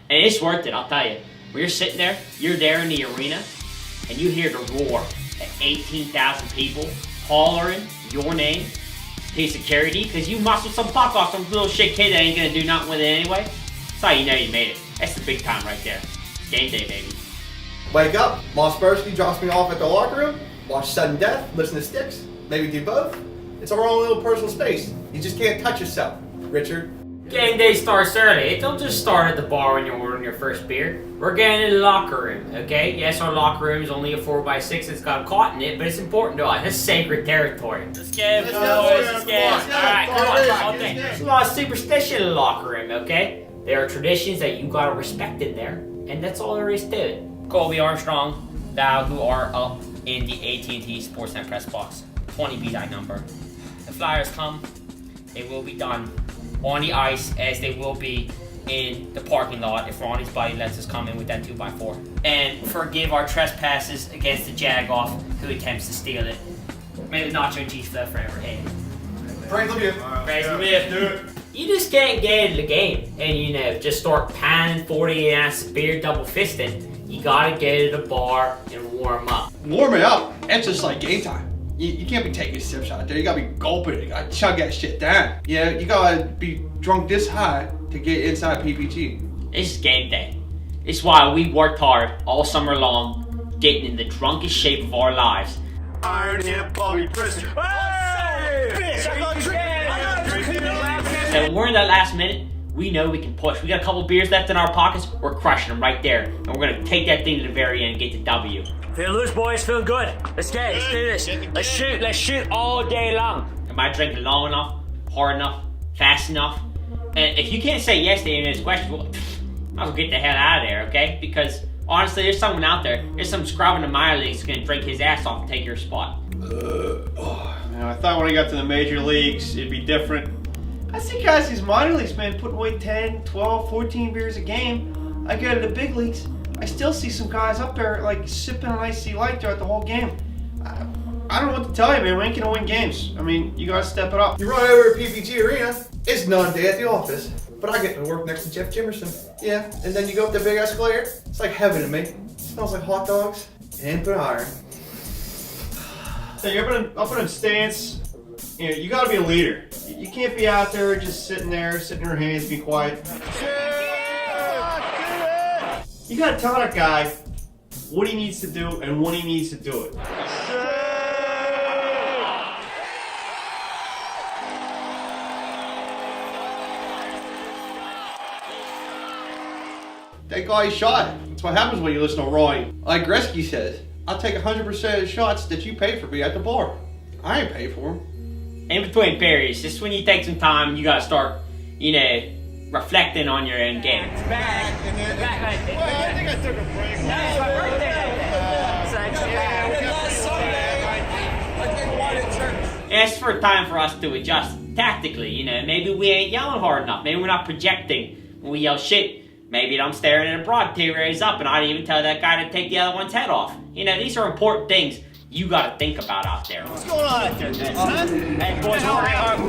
And it's worth it, I'll tell you. When you're sitting there, you're there in the arena, and you hear the roar of 18,000 people hollering your name, to security, because you muscled some puck off some little shit kid that ain't gonna do nothing with it anyway. That's how you know you made it. That's the big time right there. Game day, baby. Wake up, Mossbergsky drops me off at the locker room, watch Sudden Death, listen to Sticks, maybe do both. It's our own little personal space. You just can't touch yourself, Richard. Game day starts early. It don't just start at the bar when you're ordering your first beer. We're getting in the locker room, okay? Yes, our locker room is only a 4x6 that's got a cot in it, but it's important to us. It's sacred territory. Let's get it, boys. Let's get it. Alright, come on. There's a lot of superstition in the locker room, okay? There are traditions that you gotta respect in there, and that's all there is to it. Colby Armstrong, thou who are up in the AT&T Sportsnet press box. 20 be thy number. The Flyers come, they will be done on the ice as they will be in the parking lot if Ronnie's buddy lets us come in with that 2x4. And forgive our trespasses against the Jagoff who attempts to steal it. May the nacho cheese live forever. Hey. Praise the Lord. Praise the Lord. You just can't get into the game and, just start panning 40 ounces of beer double fisting. You gotta get to the bar and warm up. Warming up, it's just like game time. You can't be taking sips out there. You gotta be gulping. You gotta chug that shit down. Yeah, you gotta be drunk this high to get inside PPG. It's game day. It's why we worked hard all summer long, getting in the drunkest shape of our lives. Iron Hip Bobby Prister. So when we're in that last minute, we know we can push. We got a couple beers left in our pockets, we're crushing them right there. And we're gonna take that thing to the very end and get the W. Feel loose, boys. Feel good. Let's get it. Let's do this. Let's shoot all day long. Am I drinking long enough, hard enough, fast enough? And if you can't say yes to any of those questions, well, I'll get the hell out of there, okay? Because honestly, there's someone out there, there's some scrub in the minor leagues who's gonna drink his ass off and take your spot. Man, I thought when I got to the major leagues, it'd be different. I see guys these minor leagues, man, putting away 10, 12, 14 beers a game. I go to the big leagues, I still see some guys up there like sipping an iced light throughout the whole game. I don't know what to tell you, man. We ain't gonna win games. I mean, you gotta step it up. You run over to PPG Arena, it's non-day at the office, but I get to work next to Jeff Jimerson. Yeah, and then you go up the big escalator, it's like heaven to me. It smells like hot dogs and put iron. So you're up in a stance, you gotta be a leader. You can't be out there just sitting in your hands, be quiet. You gotta tell that guy what he needs to do and when he needs to do it. That guy shot. That's what happens when you listen to Roy. Like Gretzky says, I'll take 100% of the shots that you paid for me at the bar. I ain't paid for them. In between periods, just when you take some time, you gotta start, reflecting on your end game. I think I took a break. It's for time for us to adjust tactically, maybe we ain't yelling hard enough, maybe we're not projecting when we yell shit. Maybe I'm staring at a broad 2 rays up and I didn't even tell that guy to take the other one's head off. These are important things you gotta think about out there. What's going on out there, son? Hey, boys,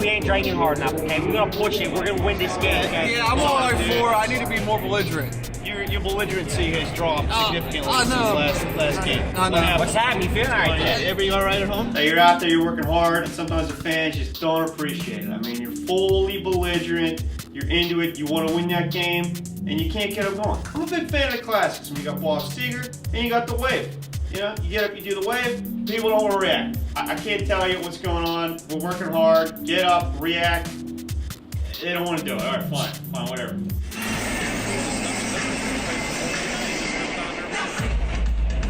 we ain't drinking hard enough, okay? We're gonna push it. We're gonna win this game, okay? Yeah, I'm on like 4. I need to be more belligerent. Your belligerency has dropped significantly since last game. I know. What's happening? You feeling all right there? Everybody all right at home? Now you're out there, you're working hard, and sometimes the fans just don't appreciate it. I mean, you're fully belligerent, you're into it, you want to win that game, and you can't get it going. I'm a big fan of the classics. When you got Bob Seger, and you got the wave. You get up, you do the wave, people don't want to react. I can't tell you what's going on. We're working hard, get up, react. They don't want to do it. All right, fine, whatever.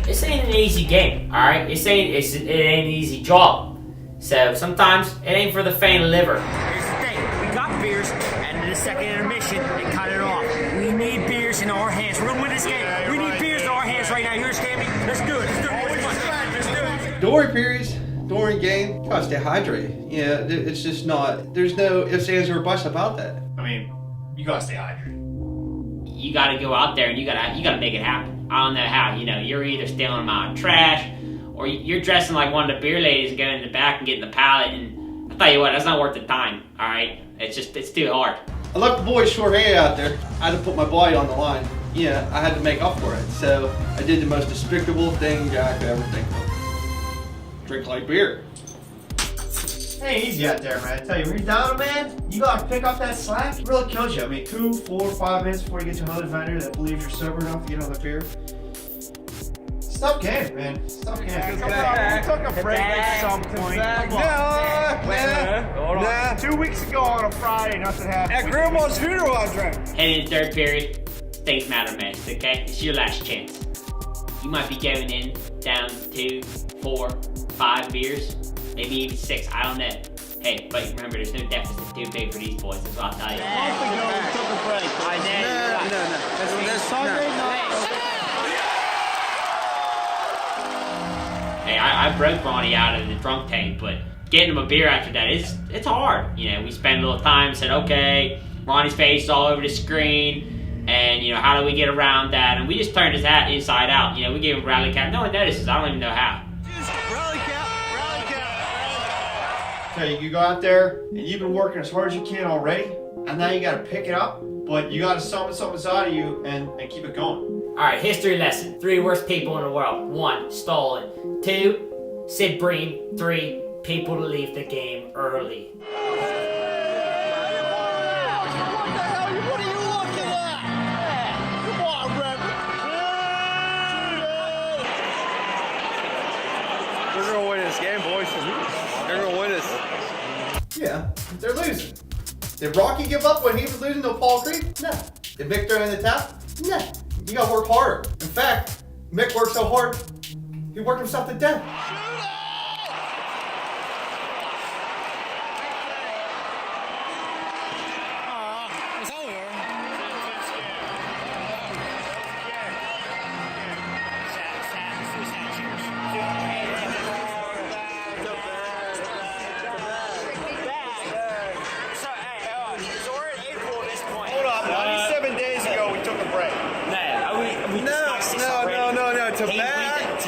This ain't an easy game, alright? It ain't an easy job. So sometimes it ain't for the faint of liver. Here's the thing. We got beers, and in the second intermission, they cut it off. We need beers in our hands. We're gonna win this game. We need beers in our hands right now. You understand me? Let's do it. Let's do it. During periods, during game, you gotta stay hydrated. It's just not, there's no ifs, ands, or buts about that. I mean, you gotta stay hydrated. You gotta go out there and you gotta make it happen. I don't know how, you're either stealing them out of trash, or you're dressing like one of the beer ladies and going in the back and getting the pallet, and I tell you what, that's not worth the time, alright? It's too hard. I left the boys short-handed out there. I had to put my body on the line. Yeah, I had to make up for it. So I did the most despicable thing Jack could ever think of. Drink light beer. Hey, easy out there, man. I tell you, when you're down, man, you gotta pick up that slack. It really kills you. I mean, 2, 4, 5 minutes before you get to another vendor that believes you're sober enough to get another beer. It's a tough game, man. It's a tough game. We took a break at some point. Nah. 2 weeks ago on a Friday, nothing happened. At Grandma's funeral, I drank. Heading into third period, things matter most, okay? It's your last chance. You might be going in down 2, 4, 5 beers, maybe even 6, I don't know. Hey, but remember, there's no deficit too big for these boys, that's what I'll tell you. Hey, I broke Ronnie out of the drunk tank, but getting him a beer after that, it's hard. You know, we spent a little time, said, okay, Ronnie's face is all over the screen, and, you know, how do we get around that? And we just turned his hat inside out. You know, we gave him a rally cap. No one notices, I don't even know how. So you go out there, and you've been working as hard as you can already, and now you gotta pick it up, but you gotta summon something out of you and keep it going. Alright, history lesson. 3 worst people in the world. 1, stolen. 2, Sid Bream. 3, people to leave the game early. We're gonna win this game, boys. They're gonna win this. Yeah, they're losing. Did Rocky give up when he was losing to Paul Creed? No. Did Mick throw in the towel? No. You gotta work harder. In fact, Mick worked so hard, he worked himself to death. Hold on, 97 days ago we took a break. To back.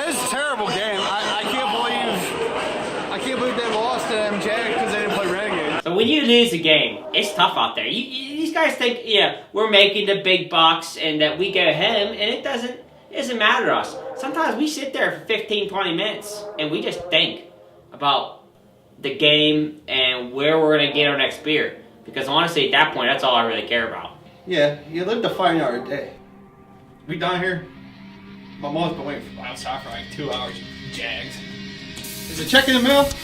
This is a terrible game. I can't believe they lost to MJ because they didn't play Renegade. So when you lose a game, it's tough out there. These guys think, yeah, we're making the big bucks and that we go home, and it doesn't matter to us. Sometimes we sit there for 15, 20 minutes and we just think about the game and where we're going to get our next beer. Because honestly, at that point, that's all I really care about. Yeah, you live to fight an hour a day. We down here. My mom's been waiting outside for like 2 hours. Jags. Is a check in the mail? Let's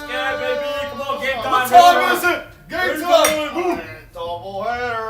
go, baby. Come on, game time. What time is it? Game time! Double header.